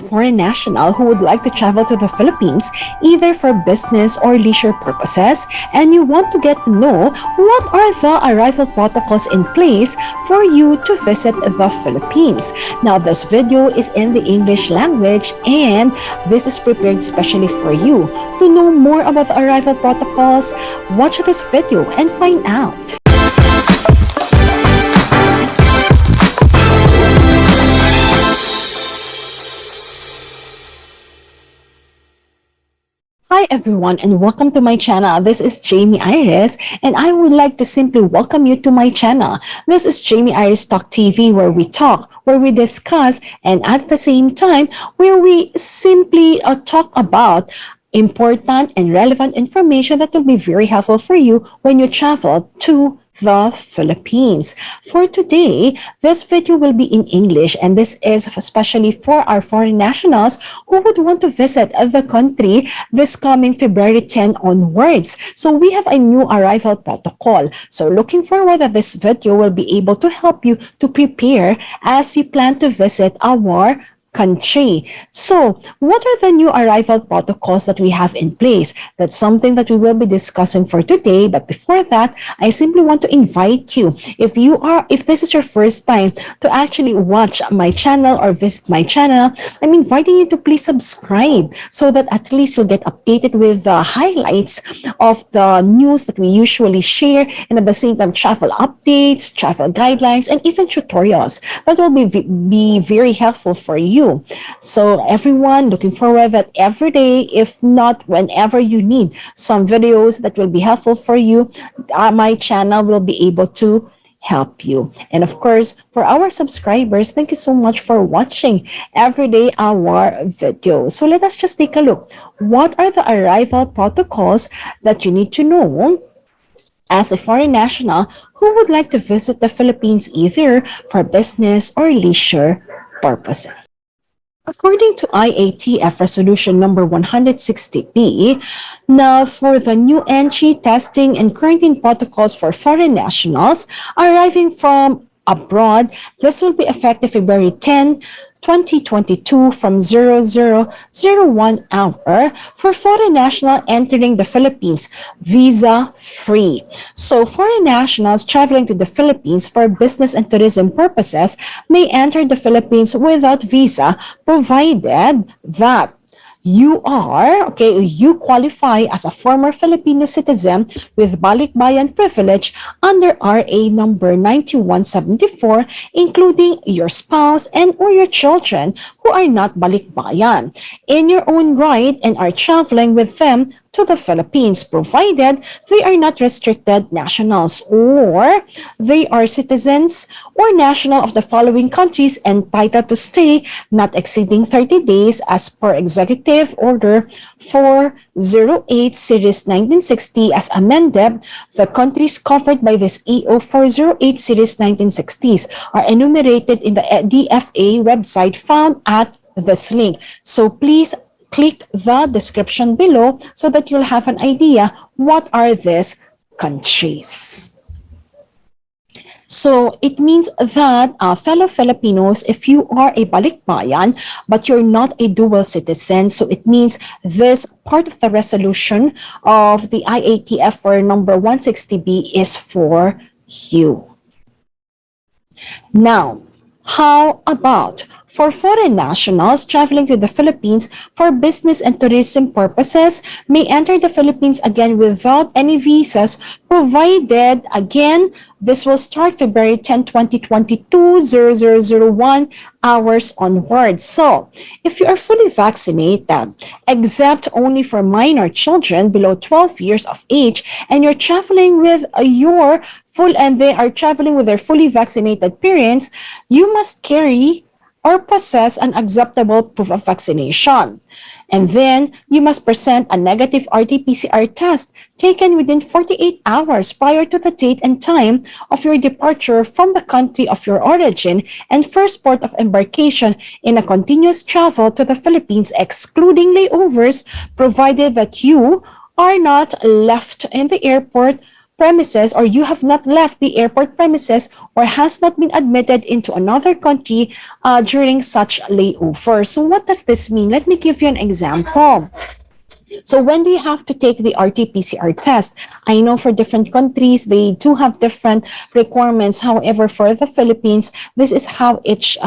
foreign national who would like to travel to the Philippines either for business or leisure purposes, and you want to get to know what are the arrival protocols in place for you to visit the Philippines. Now, this video is in the English language and this is prepared especially for you. To know more about the arrival protocols, watch this video and find out. Hi everyone and welcome to my channel. This is Jamey Iris and I would like to simply welcome you to my channel. This is Jamey Iris TALK TV, where we talk, where we discuss, and at the same time where we simply talk about important and relevant information that will be very helpful for you when you travel to the Philippines. For today, this video will be in English, and this is especially for our foreign nationals who would want to visit the country this coming February 10 onwards. So we have a new arrival protocol. So looking forward that this video will be able to help you to prepare as you plan to visit our country. So, what are the new arrival protocols that we have in place? That's something that we will be discussing for today. But before that, I simply want to invite you, if this is your first time to actually watch my channel or visit my channel, I'm inviting you to please subscribe so that at least you'll get updated with the highlights of the news that we usually share, and at the same time travel updates, travel guidelines, and even tutorials that will be very helpful for you. So everyone, looking forward that every day, if not whenever you need some videos that will be helpful for you, my channel will be able to help you. And of course, for our subscribers, thank you so much for watching every day our videos. So let us just take a look. What are the arrival protocols that you need to know as a foreign national who would like to visit the Philippines either for business or leisure purposes? According to IATF Resolution number 160B, now for the new entry, testing, and quarantine protocols for foreign nationals arriving from abroad, this will be effective February 10, 2022 from 0001 hour for foreign national entering the Philippines visa free. So foreign nationals traveling to the Philippines for business and tourism purposes may enter the Philippines without visa, provided that you qualify as a former Filipino citizen with balikbayan privilege under RA number 9174, including your spouse and or your children who are not balikbayan in your own right and are traveling with them to the Philippines, provided they are not restricted nationals or they are citizens or national of the following countries entitled to stay not exceeding 30 days as per Executive Order 408 Series 1960 as amended. The countries covered by this EO 408 Series 1960s are enumerated in the DFA website found at this link. So please click the description below so that you'll have an idea what are these countries. So it means that fellow Filipinos, if you are a balikbayan but you're not a dual citizen, so it means this part of the resolution of the IATF for number 160B is for you. Now, how about for foreign nationals traveling to the Philippines for business and tourism purposes may enter the Philippines again without any visas, provided, again, this will start February 10, 2022, 0001 hours onwards. So, if you are fully vaccinated, except only for minor children below 12 years of age, and you're traveling with they are traveling with their fully vaccinated parents, you must carry or possess an acceptable proof of vaccination. And then you must present a negative RT-PCR test taken within 48 hours prior to the date and time of your departure from the country of your origin and first port of embarkation in a continuous travel to the Philippines, excluding layovers, provided that you are not left in the airport premises, or you have not left the airport premises, or has not been admitted into another country during such layover. So what does this mean? Let me give you an example. So when do you have to take the RT-PCR test? I know for different countries, they do have different requirements. However, for the Philippines, this is how it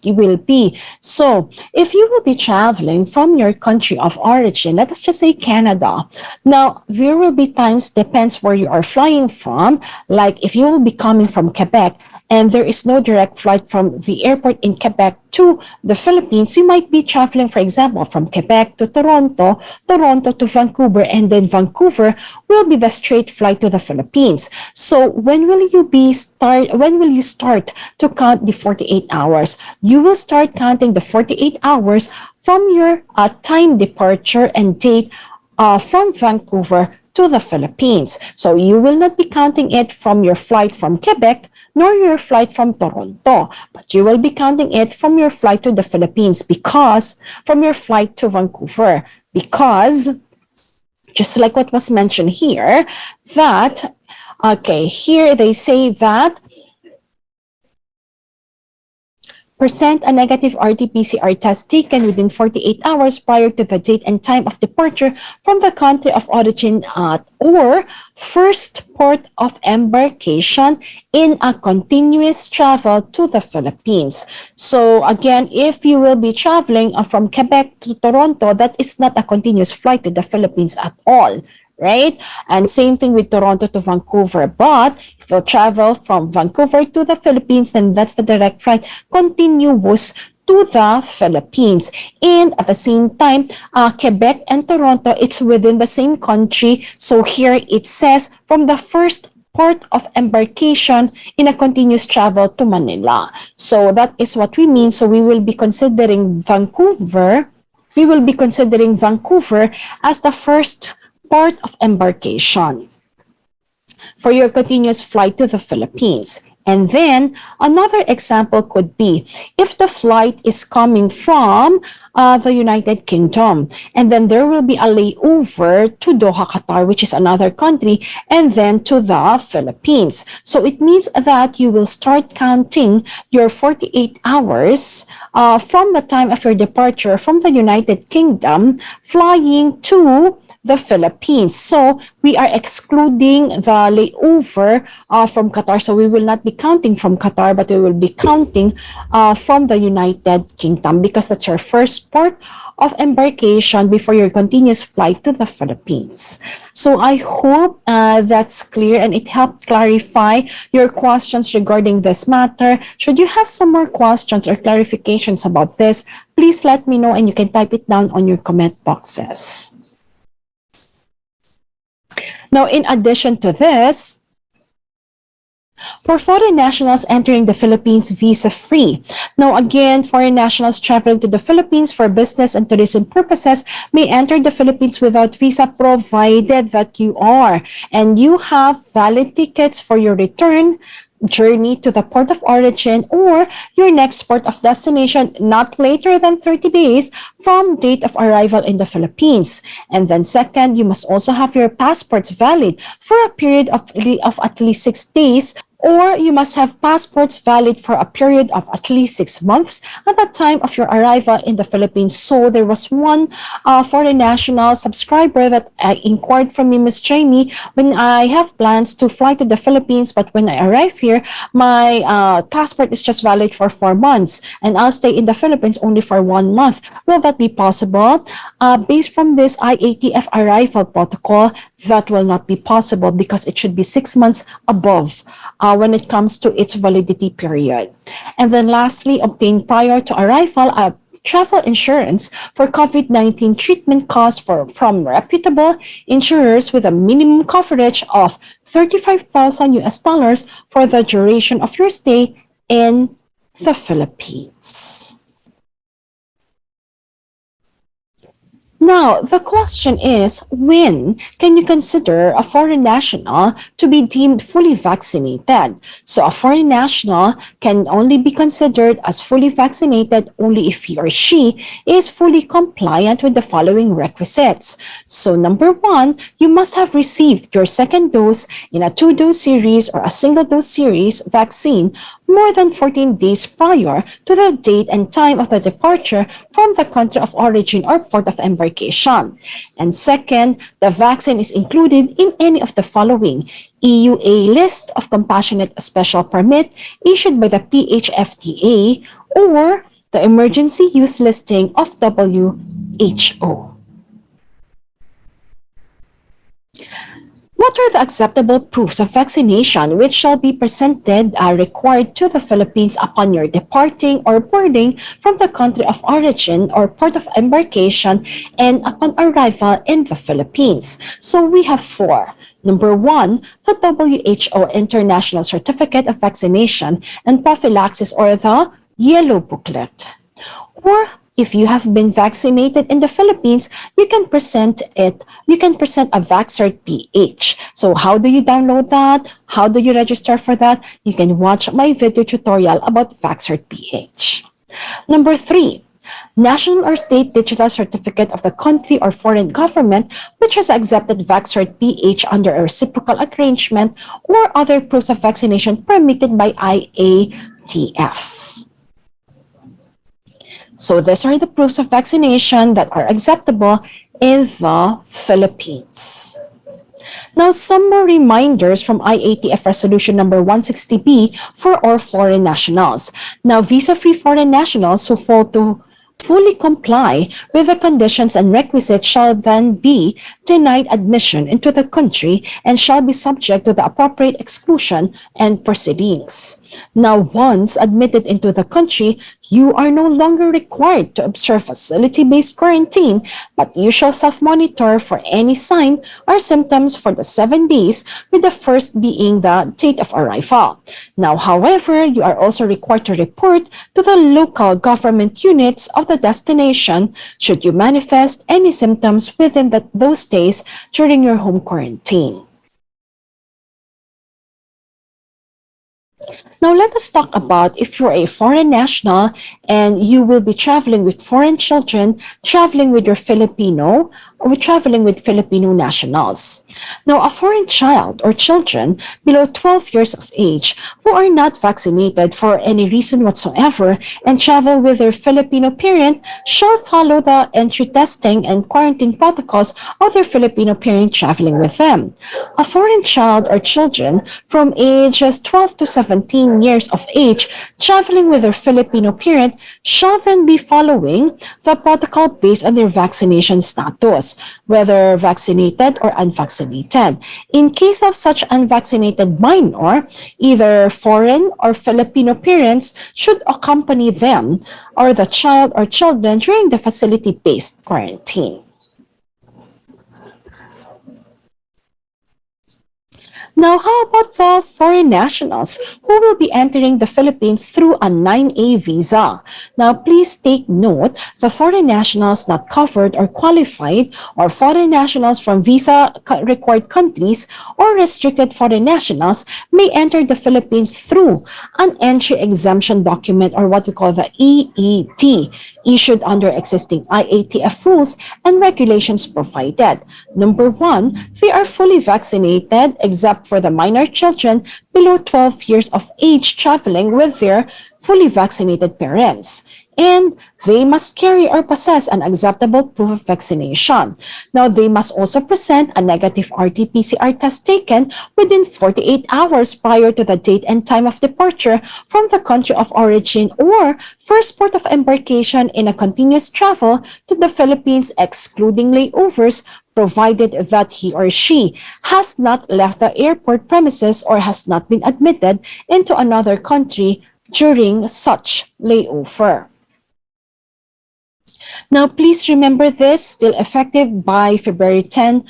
will be. So if you will be traveling from your country of origin, let us just say Canada. Now, there will be times, depends where you are flying from, like if you will be coming from Quebec, and there is no direct flight from the airport in Quebec to the Philippines, you might be traveling, for example, from Quebec to Toronto, Toronto to Vancouver, and then Vancouver will be the straight flight to the Philippines. So when will you start to count the 48 hours? You will start counting the 48 hours from your time departure and date from Vancouver to the Philippines. So you will not be counting it from your flight from Quebec nor your flight from Toronto, but you will be counting it from your flight to the Philippines, because from your flight to Vancouver, because just like what was mentioned here, that, okay, here they say that present a negative RT-PCR test taken within 48 hours prior to the date and time of departure from the country of origin or first port of embarkation in a continuous travel to the Philippines. So again, if you will be traveling from Quebec to Toronto, that is not a continuous flight to the Philippines at all, right? And same thing with Toronto to Vancouver. But if you travel from Vancouver to the Philippines, then that's the direct flight continuous to the Philippines. And at the same time, Quebec and Toronto, it's within the same country. So here it says from the first port of embarkation in a continuous travel to Manila. So that is what we mean. So we will be considering Vancouver as the first port of embarkation for your continuous flight to the Philippines. And then another example could be if the flight is coming from the United Kingdom, and then there will be a layover to Doha, Qatar, which is another country, and then to the Philippines. So it means that you will start counting your 48 hours from the time of your departure from the United Kingdom flying to the Philippines. So we are excluding the layover from Qatar. So we will not be counting from Qatar, but we will be counting from the United Kingdom, because that's your first port of embarkation before your continuous flight to the Philippines. So I hope that's clear and it helped clarify your questions regarding this matter. Should you have some more questions or clarifications about this, please let me know and you can type it down on your comment boxes. Now, in addition to this, for foreign nationals entering the Philippines visa-free. Now again, foreign nationals traveling to the Philippines for business and tourism purposes may enter the Philippines without visa, provided that you are and you have valid tickets for your return journey to the port of origin or your next port of destination not later than 30 days from date of arrival in the Philippines. And then second, you must also have your passports valid for a period of at least 6 days, or you must have passports valid for a period of at least 6 months at the time of your arrival in the Philippines. So there was one foreign national subscriber that inquired from me, Miss Jamey, when I have plans to fly to the Philippines, but when I arrive here, my passport is just valid for 4 months and I'll stay in the Philippines only for 1 month. Will that be possible? Based from this IATF arrival protocol, that will not be possible because it should be 6 months above when it comes to its validity period. And then lastly, obtain prior to arrival a travel insurance for COVID-19 treatment costs from reputable insurers with a minimum coverage of 35,000 US dollars for the duration of your stay in the Philippines. Now, the question is, when can you consider a foreign national to be deemed fully vaccinated? So, a foreign national can only be considered as fully vaccinated only if he or she is fully compliant with the following requisites. So, number one, you must have received your second dose in a two-dose series or a single-dose series vaccine more than 14 days prior to the date and time of the departure from the country of origin or port of embarkation. And second, the vaccine is included in any of the following: EUA list of compassionate special permit issued by the PHFTA or the emergency use listing of WHO. What are the acceptable proofs of vaccination which shall be presented required to the Philippines upon your departing or boarding from the country of origin or port of embarkation and upon arrival in the Philippines? So we have four. Number one, the WHO International Certificate of Vaccination and Prophylaxis, or the Yellow Booklet. Or if you have been vaccinated in the Philippines, you can present a VaxCert PH. So how do you download that? How do you register for that? You can watch my video tutorial about VaxCert PH. Number three, national or state digital certificate of the country or foreign government which has accepted VaxCert PH under a reciprocal arrangement or other proofs of vaccination permitted by IATF. So these are the proofs of vaccination that are acceptable in the Philippines. Now, some more reminders from IATF Resolution number 160B for all foreign nationals. Now, visa-free foreign nationals who fail to fully comply with the conditions and requisites shall then be denied admission into the country and shall be subject to the appropriate exclusion and proceedings. Now, once admitted into the country, you are no longer required to observe facility-based quarantine, but you shall self-monitor for any sign or symptoms for the 7 days, with the first being the date of arrival. Now, however, you are also required to report to the local government units of the destination should you manifest any symptoms within those days during your home quarantine. Now, let us talk about if you're a foreign national and you will be traveling with foreign children, traveling with traveling with Filipino nationals. Now, a foreign child or children below 12 years of age who are not vaccinated for any reason whatsoever and travel with their Filipino parent shall follow the entry testing and quarantine protocols of their Filipino parent traveling with them. A foreign child or children from ages 12 to 17 years of age traveling with their Filipino parent shall then be following the protocol based on their vaccination status, whether vaccinated or unvaccinated. In case of such unvaccinated minor, either foreign or Filipino parents should accompany them or the child or children during the facility-based quarantine. Now, how about the foreign nationals who will be entering the Philippines through a 9A visa? Now, please take note, the foreign nationals not covered or qualified or foreign nationals from visa-required countries or restricted foreign nationals may enter the Philippines through an entry exemption document or what we call the EED, issued under existing IATF rules and regulations provided. Number one, they are fully vaccinated except for the minor children below 12 years of age traveling with their fully vaccinated parents. And they must carry or possess an acceptable proof of vaccination. Now, they must also present a negative RT-PCR test taken within 48 hours prior to the date and time of departure from the country of origin or first port of embarkation in a continuous travel to the Philippines, excluding layovers, provided that he or she has not left the airport premises or has not been admitted into another country during such layover. Now, please remember this, still effective by February 10,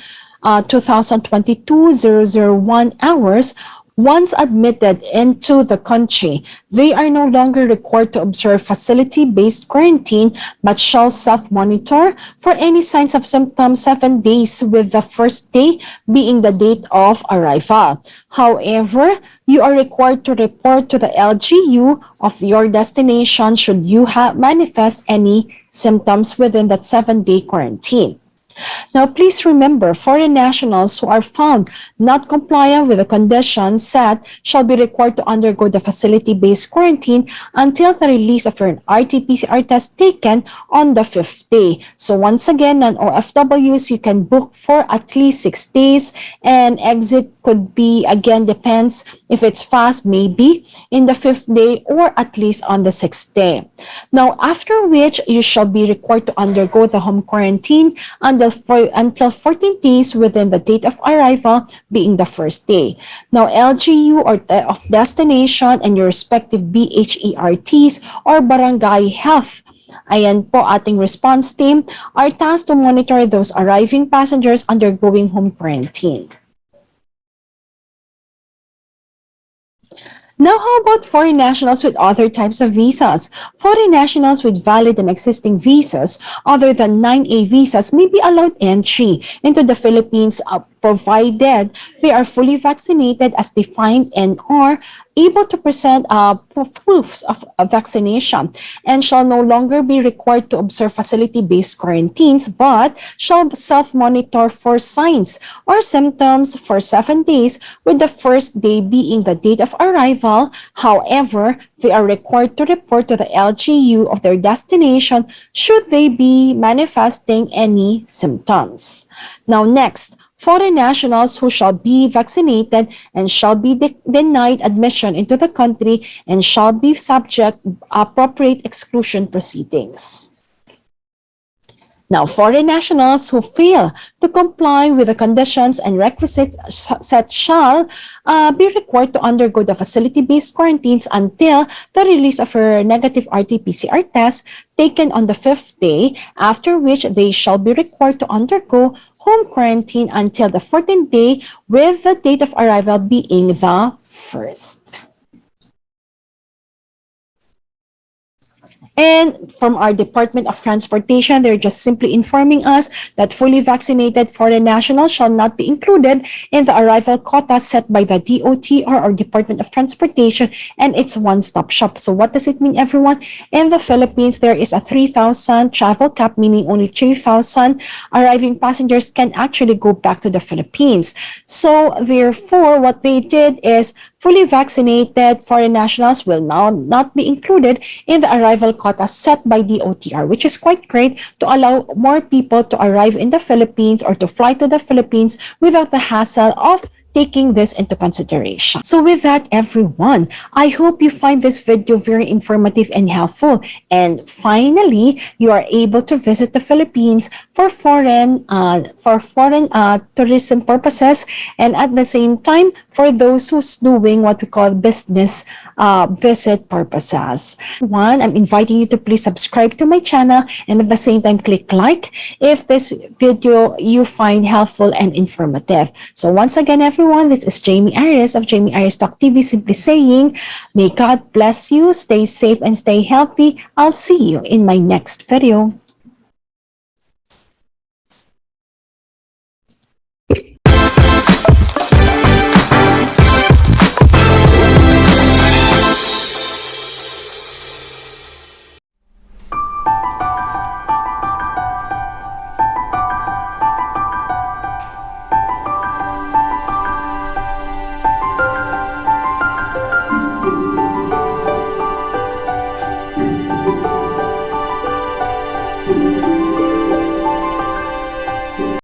2022, 001 hours, Once admitted into the country, they are no longer required to observe facility-based quarantine but shall self-monitor for any signs of symptoms 7 days, with the first day being the date of arrival. However, you are required to report to the LGU of your destination should you manifest any symptoms within that 7-day quarantine. Now, please remember, foreign nationals who are found not compliant with the conditions set shall be required to undergo the facility-based quarantine until the release of your RT-PCR test taken on the 5th day. So once again, non-OFWs, you can book for at least 6 days, and exit could be, again, depends if it's fast, maybe in the 5th day or at least on the 6th day. Now, after which you shall be required to undergo the home quarantine until 14 days within the date of arrival being the first day. Now, LGU or of destination and your respective BHERTs or barangay health, ayan po, ating response team are tasked to monitor those arriving passengers undergoing home quarantine. Now, how about foreign nationals with other types of visas? Foreign nationals with valid and existing visas other than 9A visas may be allowed entry into the Philippines provided they are fully vaccinated as defined and are able to present proofs of vaccination, and shall no longer be required to observe facility-based quarantines but shall self-monitor for signs or symptoms for 7 days, with the first day being the date of arrival. However, they are required to report to the LGU of their destination should they be manifesting any symptoms. Now next, foreign nationals who shall be vaccinated and shall be denied admission into the country and shall be subject appropriate exclusion proceedings. Now, foreign nationals who fail to comply with the conditions and requisites set shall be required to undergo the facility-based quarantines until the release of a negative RT-PCR test taken on the 5th day, after which they shall be required to undergo home quarantine until the 14th day, with the date of arrival being the 1st. And from our Department of Transportation, they're just simply informing us that fully vaccinated foreign nationals shall not be included in the arrival quota set by the DOT or our Department of Transportation, and it's one-stop shop. So what does it mean, everyone? In the Philippines, there is a 3,000 travel cap, meaning only 2,000 arriving passengers can actually go back to the Philippines. So therefore, what they did is fully vaccinated foreign nationals will now not be included in the arrival quota set by DOTR, which is quite great to allow more people to arrive in the Philippines or to fly to the Philippines without the hassle of taking this into consideration. So with that, everyone, I hope you find this video very informative and helpful. And finally, you are able to visit the Philippines for foreign tourism purposes, and at the same time, for those who's doing what we call business visit purposes. One, I'm inviting you to please subscribe to my channel, and at the same time, click like if this video you find helpful and informative. So once again, everyone, this is Jamey Iris of Jamey Iris TALK TV, simply saying, may God bless you, stay safe and stay healthy. I'll see you in my next video.